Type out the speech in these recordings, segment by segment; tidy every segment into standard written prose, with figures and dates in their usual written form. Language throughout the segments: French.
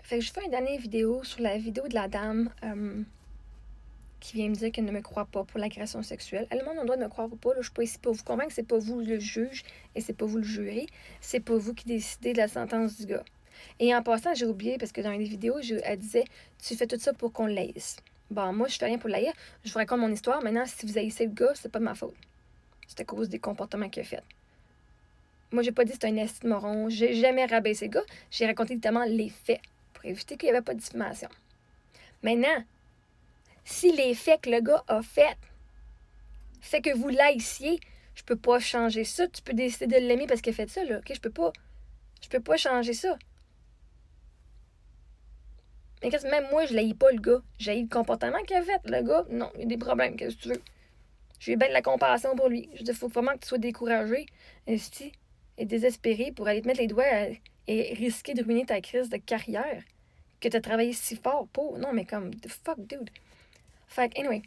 Fait que je fais une dernière vidéo sur la vidéo de la dame qui vient me dire qu'elle ne me croit pas pour l'agression sexuelle. Elle demande, on doit me croire ou pas. Là, je suis pas ici pour vous convaincre. C'est pas vous le juge et c'est pas vous le jury. C'est pas vous qui décidez de la sentence du gars. Et en passant, j'ai oublié, parce que dans les vidéos, elle disait, tu fais tout ça pour qu'on l'haïsse. Bon, moi, je fais rien pour l'haïr. Je vous raconte mon histoire. Maintenant, si vous haïssez le gars, c'est pas de ma faute. C'est à cause des comportements qu'il a fait. Moi, j'ai pas dit que c'est un esti de moron. J'ai jamais rabaissé le gars. J'ai raconté évidemment les faits pour éviter qu'il n'y avait pas de diffamation. Maintenant, si les faits que le gars a fait que vous l'haissiez, je peux pas changer ça. Tu peux décider de l'aimer parce qu'il a fait ça, là. OK? Je peux pas changer ça. Mais même moi, je l'haïs pas, le gars. J'haïs le comportement qu'il a fait, le gars. Non, il y a des problèmes, qu'est-ce que tu veux. J'ai bien de la compassion pour lui. Je dis, faut vraiment que tu sois découragé, esti, et désespéré pour aller te mettre les doigts et risquer de ruiner ta crise de carrière que tu as travaillé si fort pour. Non, mais comme, the fuck, dude. Fait que, anyway,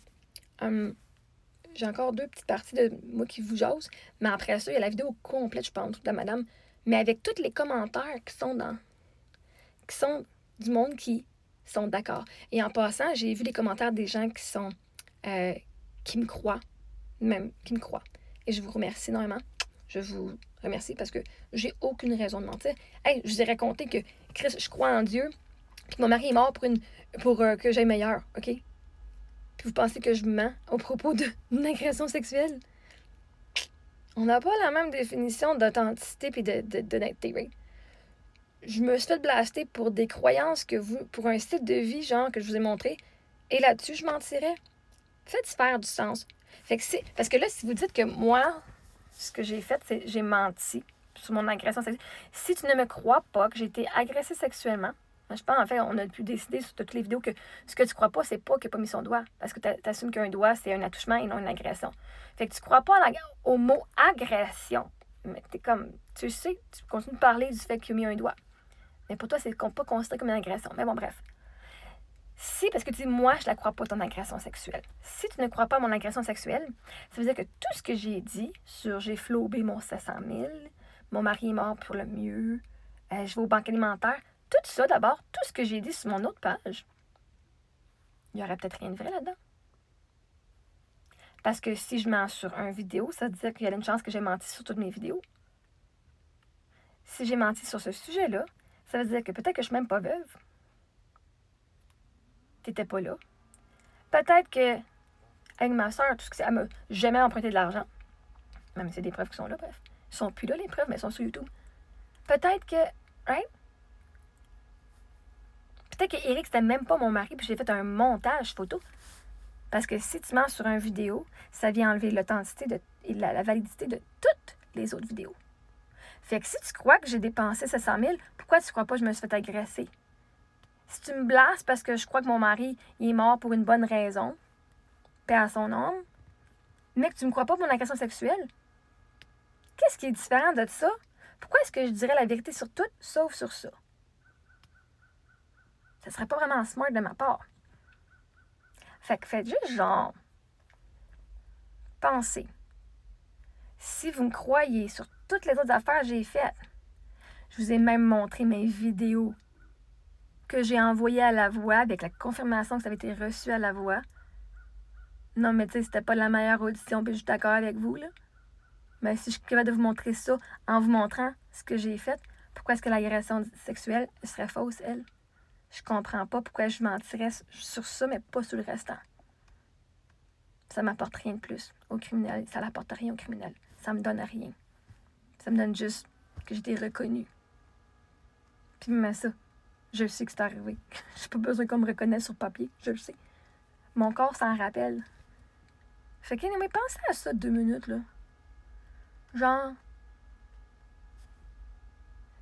j'ai encore 2 petites parties de moi qui vous jase, mais après ça, il y a la vidéo complète, je pense, de la madame, mais avec tous les commentaires qui sont du monde qui sont d'accord. Et en passant, j'ai vu les commentaires des gens qui me croient, même qui me croient. Et je vous remercie énormément. Je vous remercie parce que j'ai aucune raison de mentir. Hey, je vous ai raconté que Chris, je crois en Dieu, puis que mon mari est mort pour que j'aille meilleur, OK? Puis vous pensez que je mens au propos d'une agression sexuelle? On n'a pas la même définition d'authenticité et d'honnêteté, right? Je me suis fait blaster pour des croyances pour un style de vie, genre, que je vous ai montré. Et là-dessus, je mentirais. Faites faire du sens. Fait que parce que là, si vous dites que moi, ce que j'ai fait, c'est j'ai menti sur mon agression sexuelle. Si tu ne me crois pas que j'ai été agressée sexuellement, je pense, en fait, on a pu décider sur toutes les vidéos que ce que tu crois pas, c'est pas qu'il n'a pas mis son doigt. Parce que tu assumes qu'un doigt, c'est un attouchement et non une agression. Fait que tu crois pas au mot agression. Mais t'es comme, tu sais, tu continues de parler du fait qu'il a mis un doigt. Mais pour toi, c'est pas considéré comme une agression. Mais bon, bref. Si, parce que tu dis, moi, je la crois pas, ton agression sexuelle. Si tu ne crois pas à mon agression sexuelle, ça veut dire que tout ce que j'ai dit sur j'ai flobé mon 700 000, mon mari est mort pour le mieux, je vais aux banques alimentaires, tout ça d'abord, tout ce que j'ai dit sur mon autre page, il y aurait peut-être rien de vrai là-dedans. Parce que si je mens sur une vidéo, ça veut dire qu'il y a une chance que j'ai menti sur toutes mes vidéos. Si j'ai menti sur ce sujet-là, ça veut dire que peut-être que je suis même pas veuve. T'étais pas là. Peut-être que avec ma soeur, tout ce que elle m'a jamais emprunté de l'argent. Même si c'est des preuves qui sont là, bref. Ils sont plus là, les preuves, mais elles sont sur YouTube. Peut-être que, right? Peut-être que Eric, c'était même pas mon mari, puis j'ai fait un montage photo. Parce que si tu mens sur une vidéo, ça vient enlever l'authenticité et la validité de toutes les autres vidéos. Fait que si tu crois que j'ai dépensé 700 000, pourquoi tu crois pas que je me suis fait agresser? Si tu me blasses parce que je crois que mon mari il est mort pour une bonne raison, paix à son âme, mais que tu me crois pas pour une agression sexuelle, qu'est-ce qui est différent de ça? Pourquoi est-ce que je dirais la vérité sur tout, sauf sur ça? Ça serait pas vraiment smart de ma part. Fait que faites juste genre, pensez. Si vous me croyez sur toutes les autres affaires que j'ai faites, je vous ai même montré mes vidéos que j'ai envoyées à la voix avec la confirmation que ça avait été reçu à la voix. Non, mais tu sais, c'était pas la meilleure audition, puis je suis d'accord avec vous, là. Mais si je suis capable de vous montrer ça en vous montrant ce que j'ai fait, pourquoi est-ce que l'agression sexuelle serait fausse, elle? Je comprends pas pourquoi je mentirais sur ça, mais pas sur le restant. Ça m'apporte rien de plus au criminel. Ça n'apporte rien au criminel. Ça me donne rien. Ça me donne juste que j'ai été reconnue. Puis même ça, je sais que c'est arrivé. J'ai pas besoin qu'on me reconnaisse sur papier. Je le sais. Mon corps s'en rappelle. Fait que, mais pensez à ça 2 minutes, là. Genre,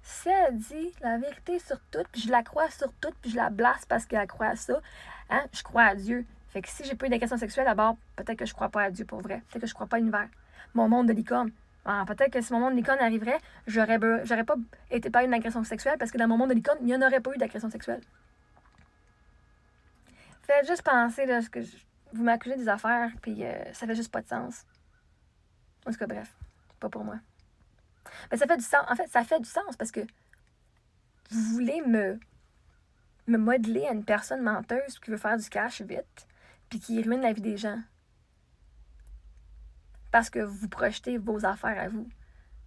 si elle dit la vérité sur tout, puis je la crois sur tout, puis je la blasse parce qu'elle croit à ça, hein, je crois à Dieu. Fait que si j'ai pas eu d'agression sexuelle, d'abord, peut-être que je crois pas à Dieu pour vrai. Peut-être que je crois pas à l'univers. Mon monde de licorne. Ah, peut-être que si mon monde de licorne arriverait, j'aurais pas été pas une agression sexuelle parce que dans mon monde de licorne, il n'y en aurait pas eu d'agression sexuelle. Faites juste penser, là, que vous m'accusez des affaires, puis ça fait juste pas de sens. En tout cas, bref, pas pour moi. Mais ça fait du sens. En fait, ça fait du sens parce que vous voulez me me modeler à une personne menteuse qui veut faire du cash vite, puis qui ruine la vie des gens. Parce que vous projetez vos affaires à vous.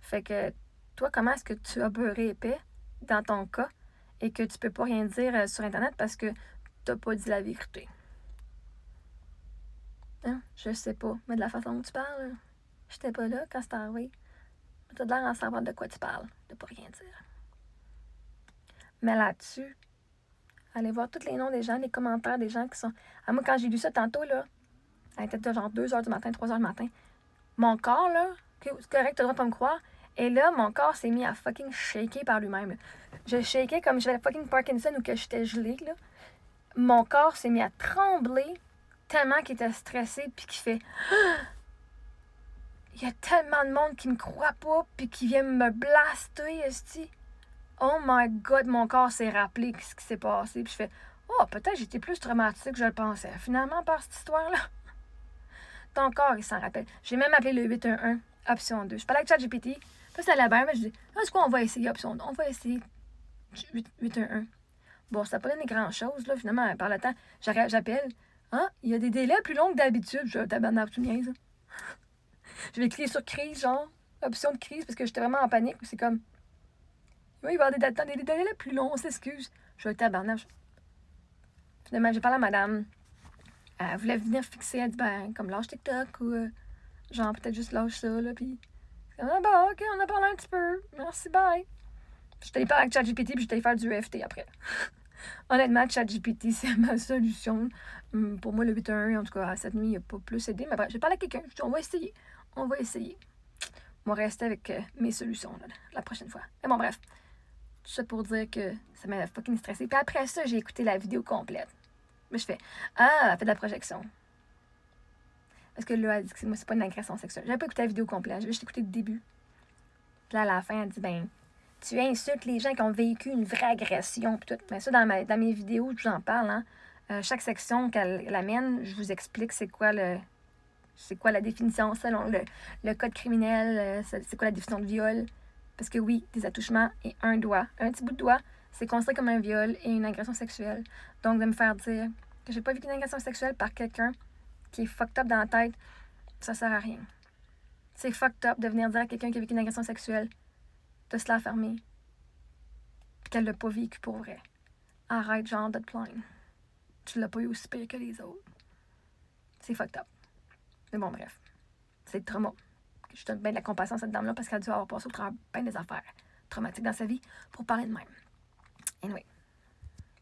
Fait que, toi, comment est-ce que tu as beurré épais dans ton cas et que tu peux pas rien dire sur Internet parce que t'as pas dit la vérité? Hein? Je sais pas. Mais de la façon dont tu parles, j'étais pas là quand c'est arrivé. T'as l'air d'en savoir de quoi tu parles, de pas rien dire. Mais là-dessus, allez voir tous les noms des gens, les commentaires des gens qui sont... Ah, moi, quand j'ai lu ça tantôt, là, elle était genre 2h du matin, 3h du matin, mon corps, là, c'est correct, t'as le droit de pas me croire, et là, mon corps s'est mis à fucking shaker par lui-même. Je shakais comme j'avais fucking Parkinson ou que j'étais gelée, là. Mon corps s'est mis à trembler tellement qu'il était stressé, puis qu'il fait... Il y a tellement de monde qui me croit pas, puis qui vient me blaster, esti. Oh my God, mon corps s'est rappelé ce qui s'est passé. Puis je fais, oh, peut-être j'étais plus traumatisée que je le pensais. Finalement, par cette histoire-là, ton corps, il s'en rappelle. J'ai même appelé le 811, option 2. Je parlais avec ChatGPT. Puis ça allait bien, mais je dis, ah, c'est quoi, on va essayer option 2. On va essayer 811. Bon, ça n'a pas donné grand-chose, là, finalement, par le temps. J'appelle. Ah, il y a des délais plus longs que d'habitude. Je tabarnak, tu niaises. Je vais cliquer sur crise, genre, option de crise, parce que j'étais vraiment en panique. C'est comme, oui, il va y avoir des délais plus longs, on s'excuse. Je vais tabarnak. Finalement, j'ai parlé à madame. Elle voulait venir fixer. Elle dit, ben, comme lâche TikTok ou genre, peut-être juste lâche ça, là. Puis, ah, bon, ok, on a parlé un petit peu. Merci, bye. J'étais allée parler avec ChatGPT, puis j'étais allée faire du EFT après. Honnêtement, ChatGPT, c'est ma solution. Pour moi, le 8-1, en tout cas, cette nuit, il n'a pas plus aidé. Mais bref, j'ai parlé à quelqu'un. Je dis, on va essayer. On va essayer. On va rester avec mes solutions là, la prochaine fois. Mais bon, bref. Tout ça pour dire que ça m'a fucking stressé. Puis après ça, j'ai écouté la vidéo complète. Mais je fais, ah, elle fait de la projection. Parce que là, elle dit que moi, c'est pas une agression sexuelle. J'avais pas écouté la vidéo complète. J'ai juste écouté le début. Puis là, à la fin, elle dit, ben, tu insultes les gens qui ont vécu une vraie agression. Puis tout. Mais ça, dans mes vidéos, j'en parle. Hein. Chaque section qu'elle amène, je vous explique c'est quoi la définition selon le code criminel, c'est quoi la définition de viol. Parce que oui, des attouchements et un doigt, un petit bout de doigt, c'est considéré comme un viol et une agression sexuelle. Donc, de me faire dire que j'ai pas vécu une agression sexuelle par quelqu'un qui est fucked up dans la tête, ça sert à rien. C'est fucked up de venir dire à quelqu'un qui a vécu une agression sexuelle de se la fermer puis qu'elle l'a pas vécu pour vrai. Arrête, genre, de te plaindre. Tu l'as pas eu aussi pire que les autres. C'est fucked up. Mais bon, bref. C'est le trauma. Je donne bien de la compassion à cette dame-là parce qu'elle a dû avoir passé au travers bien des affaires traumatiques dans sa vie pour parler de même. Anyway.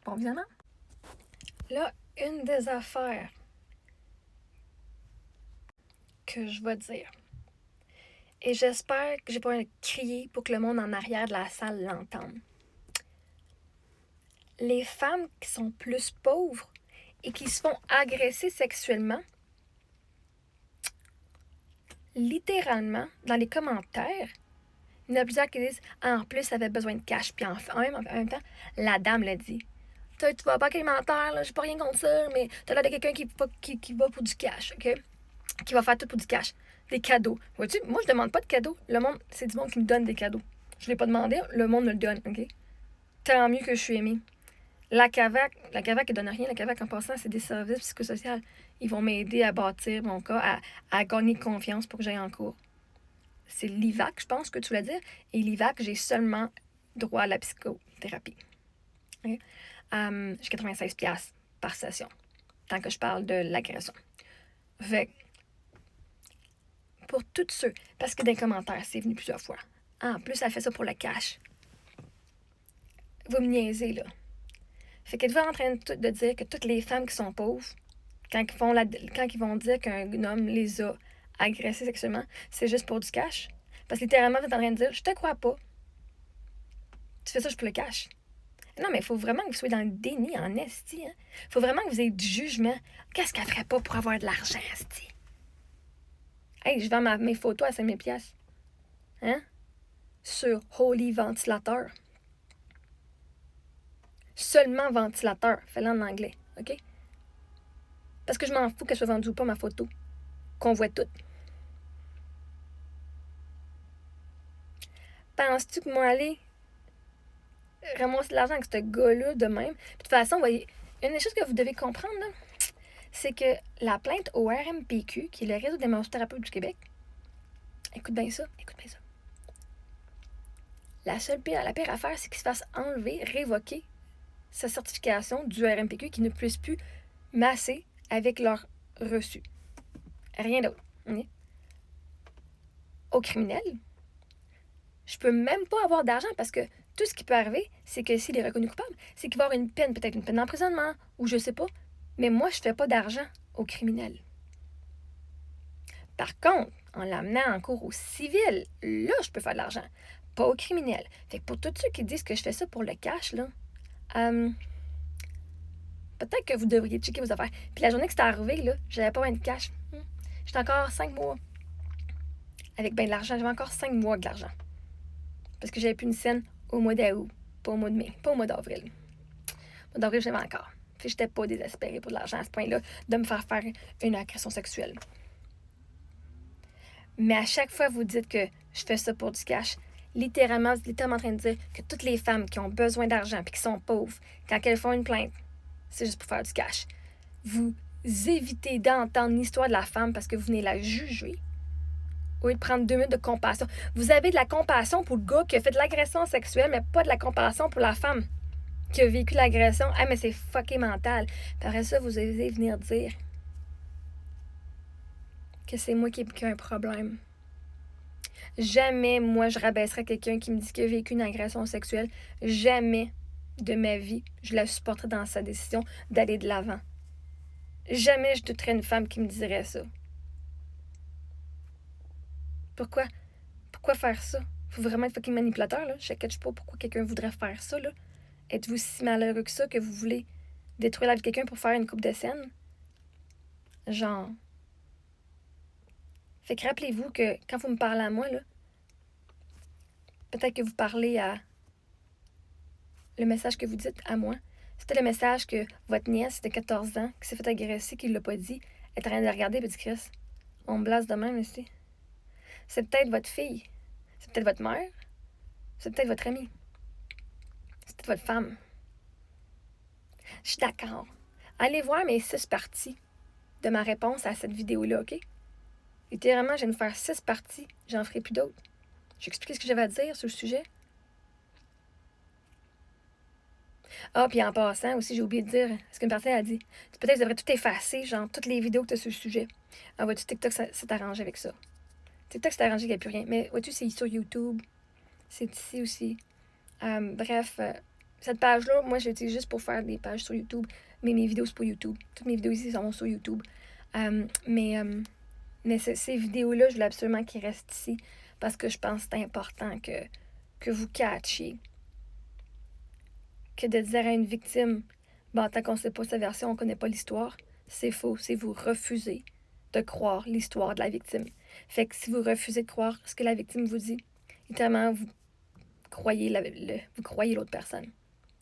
Bon visionnement. Là, une des affaires que je vais dire. Et j'espère que j'ai pas crié pour que le monde en arrière de la salle l'entende. Les femmes qui sont plus pauvres et qui se font agresser sexuellement, littéralement, dans les commentaires, il y en a plusieurs qui disent « En plus, elle avait besoin de cash. » Puis en même temps, la dame l'a dit. « Tu vas pas alimentaire, là, j'ai pas rien contre ça, mais t'as l'air de quelqu'un qui va pour du cash, OK? Qui va faire tout pour du cash. Des cadeaux. Vois-tu, moi, je demande pas de cadeaux. Le monde, c'est du monde qui me donne des cadeaux. Je l'ai pas demandé, le monde me le donne, OK? Tant mieux que je suis aimée. La CAVAC, elle donne rien. La CAVAC, en passant, c'est des services psychosociaux. Ils vont m'aider à bâtir mon cas, à gagner confiance pour que j'aille en cours. C'est l'IVAC, je pense que tu voulais dire. Et l'IVAC, j'ai seulement droit à la psychothérapie. Okay? J'ai 96$ par session, tant que je parle de l'agression. Fait pour tous ceux, parce que dans les commentaires, c'est venu plusieurs fois. En plus, elle fait ça pour le cash. Vous me niaisez, là. Fait qu'êtes-vous en train de dire que toutes les femmes qui sont pauvres, quand ils vont dire qu'un homme les a agressées sexuellement, c'est juste pour du cash? Parce que littéralement, vous êtes en train de dire, je te crois pas. Tu fais ça juste pour le cash. Non, mais il faut vraiment que vous soyez dans le déni, en esti. Il faut vraiment que vous ayez du jugement. Qu'est-ce qu'elle ferait pas pour avoir de l'argent, esti? Hey, je vends mes photos à 5000$. Hein? Sur Holy Ventilateur. Seulement ventilateur. Fais-le en anglais, OK? Parce que je m'en fous qu'elle soit vendue ou pas, ma photo. Qu'on voit tout. Penses-tu que moi, aller ramasser de l'argent avec ce gars-là de même. Puis, de toute façon, voyez, une des choses que vous devez comprendre, là, c'est que la plainte au RMPQ, qui est le réseau des massothérapeutes du Québec, écoute bien ça. La pire affaire, c'est qu'il se fasse enlever, révoquer sa certification du RMPQ, qui ne puisse plus masser avec leur reçu. Rien d'autre. Okay? Au criminel, je peux même pas avoir d'argent parce que tout ce qui peut arriver, c'est que s'il est reconnu coupable, c'est qu'il va avoir une peine, peut-être une peine d'emprisonnement, ou je sais pas. Mais moi, je fais pas d'argent au criminel. Par contre, en l'amenant en cours au civil, là, je peux faire de l'argent. Pas au criminel. Fait que pour tous ceux qui disent que je fais ça pour le cash, là, peut-être que vous devriez checker vos affaires. Puis la journée que c'était arrivé, là, j'avais pas 20 de cash. J'étais encore 5 mois avec ben de l'argent. J'avais encore 5 mois de l'argent. Parce que j'avais plus une scène au mois d'août, pas au mois de mai, pas au mois d'avril. Au mois d'avril, j'avais encore. Puis j'étais pas désespérée pour de l'argent à ce point-là, de me faire une agression sexuelle. Mais à chaque fois, vous dites que je fais ça pour du cash. Littéralement, vous êtes littéralement en train de dire que toutes les femmes qui ont besoin d'argent et qui sont pauvres, quand elles font une plainte, c'est juste pour faire du cash. Vous évitez d'entendre l'histoire de la femme parce que vous venez la juger au lieu de prendre 2 minutes de compassion. Vous avez de la compassion pour le gars qui a fait de l'agression sexuelle, mais pas de la compassion pour la femme qui a vécu l'agression. Ah, mais c'est fucké mental. Puis après ça, vous allez venir dire que c'est moi qui ai un problème. Jamais, moi, je rabaisserais quelqu'un qui me dit qu'il a vécu une agression sexuelle. Jamais de ma vie, je la supporterais dans sa décision d'aller de l'avant. Jamais je douterais une femme qui me dirait ça. Pourquoi? Pourquoi faire ça? Faut vraiment être fucking manipulateur, là. Je ne sais pas pourquoi quelqu'un voudrait faire ça, là. Êtes-vous si malheureux que ça que vous voulez détruire la vie de quelqu'un pour faire une coupe de scène? Genre. Fait que rappelez-vous que quand vous me parlez à moi, là, peut-être que vous parlez à le message que vous dites à moi. C'était le message que votre nièce de 14 ans, qui s'est fait agresser, qui ne l'a pas dit, est en train de regarder et dit Chris, on me blasse de même ici. C'est peut-être votre fille. C'est peut-être votre mère. C'est peut-être votre amie. C'est peut-être votre femme. Je suis d'accord. Allez voir mes 6 parties de ma réponse à cette vidéo-là, OK? Littéralement, je viens de faire 6 parties. J'en ferai plus d'autres. J'ai expliqué ce que j'avais à dire sur le sujet. Ah, puis en passant aussi, j'ai oublié de dire ce qu'une personne a dit. Peut-être que tu devrais tout effacer, genre toutes les vidéos que tu as sur le sujet. Ah, vois-tu, TikTok, ça t'arrange avec ça. TikTok, c'est arrangé qu'il n'y a plus rien. Mais vois-tu, c'est sur YouTube. C'est ici aussi. Bref, cette page-là, moi, je l'utilise juste pour faire des pages sur YouTube. Mais mes vidéos, c'est pour YouTube. Toutes mes vidéos ici sont sur YouTube. Mais ces vidéos-là, je voulais absolument qu'ils restent ici. Parce que je pense que c'est important que vous catchiez. Que de dire à une victime, bon, tant qu'on ne sait pas sa version, on ne connaît pas l'histoire, c'est faux. C'est vous refuser de croire l'histoire de la victime. Fait que si vous refusez de croire ce que la victime vous dit, littéralement, vous croyez l'autre personne,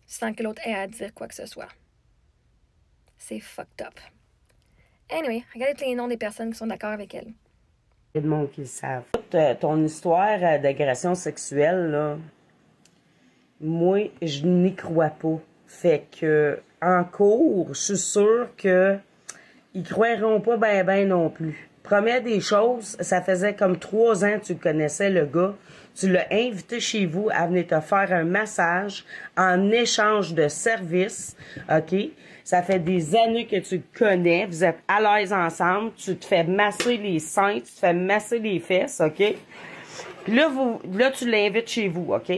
sans que l'autre ait à dire quoi que ce soit. C'est fucked up. Anyway, regardez les noms des personnes qui sont d'accord avec elle. Il y a de monde qui le savent. Ton histoire d'agression sexuelle, là, moi, je n'y crois pas. Fait que, en cours, je suis sûre que ils croiront pas ben non plus. Première des choses, ça faisait comme 3 ans que tu connaissais, le gars. Tu l'as invité chez vous à venir te faire un massage en échange de services, OK? Ça fait des années que tu le connais, vous êtes à l'aise ensemble, tu te fais masser les seins, tu te fais masser les fesses, OK? Puis là, tu l'invites chez vous, OK?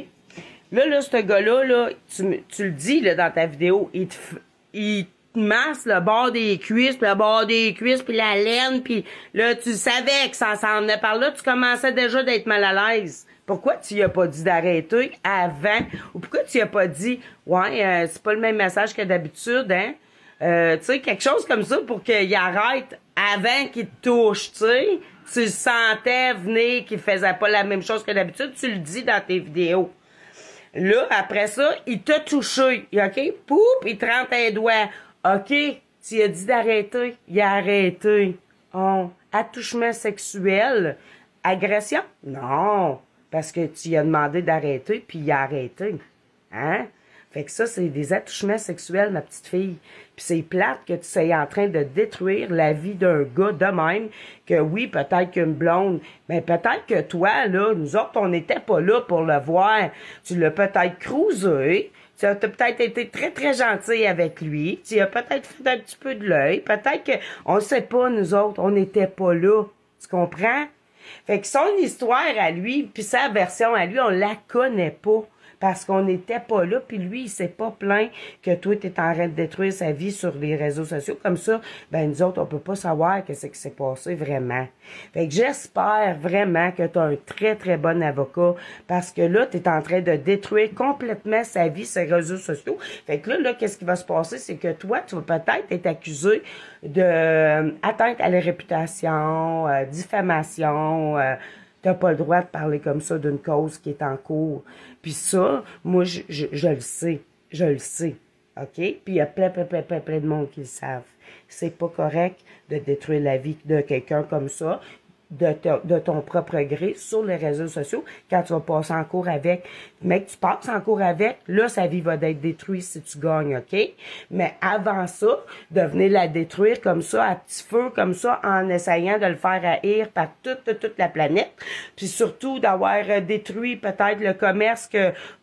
Là, ce gars-là, là, tu le dis là, dans ta vidéo, il te masse le bord des cuisses, puis le bord des cuisses, puis la laine, puis là, tu savais que ça s'en venait par là, tu commençais déjà d'être mal à l'aise. Pourquoi tu lui as pas dit d'arrêter avant? Ou pourquoi tu lui as pas dit, ouais, c'est pas le même message que d'habitude, hein? Tu sais, quelque chose comme ça pour qu'il arrête avant qu'il te touche, tu sais. Tu le sentais venir qu'il faisait pas la même chose que d'habitude, tu le dis dans tes vidéos. Là, après ça, il t'a touché, OK? Poup, il te rentre un doigt. OK, tu as dit d'arrêter. Il a arrêté. Oh, attouchement sexuel. Agression? Non, parce que tu lui as demandé d'arrêter, puis il a arrêté. Hein? Fait que ça, c'est des attouchements sexuels, ma petite fille. Puis c'est plate que tu sois en train de détruire la vie d'un gars de même, que oui, peut-être qu'une blonde, mais peut-être que toi, là, nous autres, on n'était pas là pour le voir. Tu l'as peut-être cruisé, tu as peut-être été très, très gentil avec lui, tu as peut-être fait un petit peu de l'œil, peut-être que, on ne sait pas, nous autres, on n'était pas là. Tu comprends? Fait que son histoire à lui, puis sa version à lui, on la connaît pas. Parce qu'on n'était pas là, puis lui, il s'est pas plaint que toi, t'es en train de détruire sa vie sur les réseaux sociaux. Comme ça, ben nous autres, on peut pas savoir qu'est-ce qui s'est passé vraiment. Fait que j'espère vraiment que tu as un très, très bon avocat, parce que là, tu es en train de détruire complètement sa vie, ses réseaux sociaux. Fait que là, qu'est-ce qui va se passer? C'est que toi, tu vas peut-être être accusé de atteinte à la réputation, diffamation, t'as pas le droit de parler comme ça d'une cause qui est en cours. Puis ça, moi, je le sais. Je le sais. OK? Puis il y a plein de monde qui le savent. C'est pas correct de détruire la vie de quelqu'un comme ça, de ton propre gré, sur les réseaux sociaux, quand tu vas passer en cours avec. Mais que tu passes en cours avec, là, sa vie va être détruite si tu gagnes, OK? Mais avant ça, de venir la détruire comme ça, à petit feu, comme ça, en essayant de le faire haïr par toute la planète, puis surtout d'avoir détruit peut-être le commerce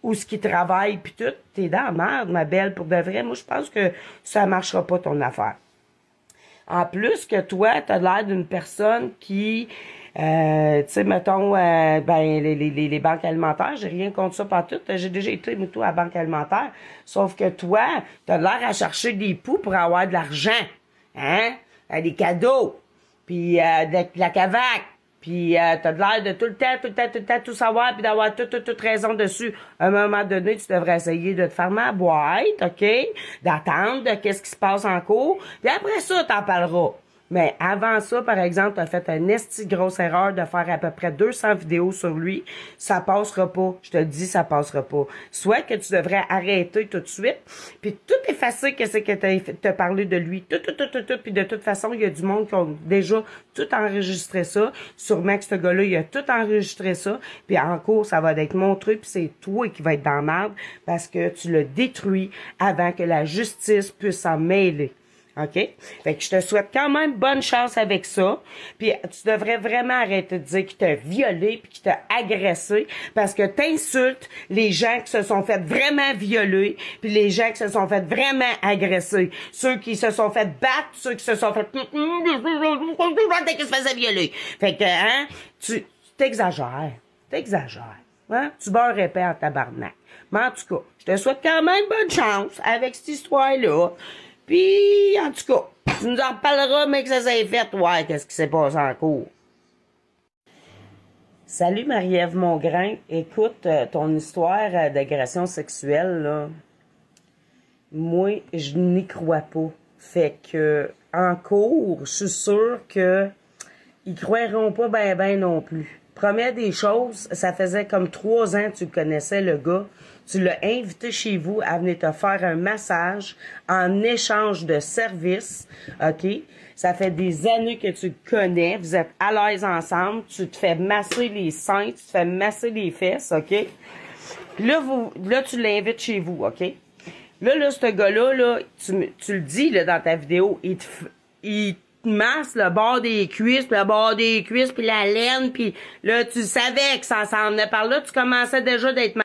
où ce qui travaille, puis tout, t'es dans la merde, ma belle, pour de vrai. Moi, je pense que ça marchera pas, ton affaire. En plus que toi, t'as l'air d'une personne qui, tu sais, mettons, ben les banques alimentaires, j'ai rien contre ça partout. J'ai déjà été, moi, à la banque alimentaire. Sauf que toi, t'as l'air à chercher des poux pour avoir de l'argent. Hein? Des cadeaux. Puis de la cavaque. Puis t'as de l'air de tout le temps, tout savoir, puis d'avoir toute raison dessus. À un moment donné, tu devrais essayer de te fermer la boîte, OK? D'attendre de qu'est-ce qui se passe en cours. Puis après ça, t'en parleras. Mais avant ça, par exemple, t'as fait une esti grosse erreur de faire à peu près 200 vidéos sur lui. Ça passera pas. Je te le dis, ça passera pas. Soit que tu devrais arrêter tout de suite, puis tout effacer qu'est-ce que t'as parlé de lui. Tout. Puis de toute façon, il y a du monde qui ont déjà tout enregistré ça. Sûrement que ce gars-là, il a tout enregistré ça. Puis en cours, ça va être montré, puis c'est toi qui va être dans la merde parce que tu l'as détruit avant que la justice puisse s'en mêler. OK? Fait que je te souhaite quand même bonne chance avec ça. Puis tu devrais vraiment arrêter de dire qu'il t'a violé puis qu'il t'a agressé parce que t'insultes les gens qui se sont fait vraiment violer puis les gens qui se sont fait vraiment agresser. Ceux qui se sont fait battre, ceux qui se sont fait qui se faisaient violer. Fait que, hein, tu t'exagères. Hein? Tu beurres épais en tabarnak. Mais en tout cas, je te souhaite quand même bonne chance avec cette histoire-là. Puis, en tout cas, tu nous en reparleras, mais que ça s'est fait, ouais, qu'est-ce qui s'est passé en cours. Salut Marie-Ève Mongrain. Écoute, ton histoire d'agression sexuelle, là, moi, je n'y crois pas. Fait que, en cours, je suis sûre que ils croiront pas ben non plus. Première des choses, ça faisait comme 3 ans que tu connaissais, le gars. Tu l'as invité chez vous à venir te faire un massage en échange de services, OK? Ça fait des années que tu le connais, vous êtes à l'aise ensemble, tu te fais masser les seins, tu te fais masser les fesses, OK? Puis là, tu l'invites chez vous, OK? Là, ce gars-là, là, tu le dis là, dans ta vidéo, il te masse le bord des cuisses, puis le bord des cuisses, puis la laine, puis là, tu savais que ça s'en venait par là, tu commençais déjà d'être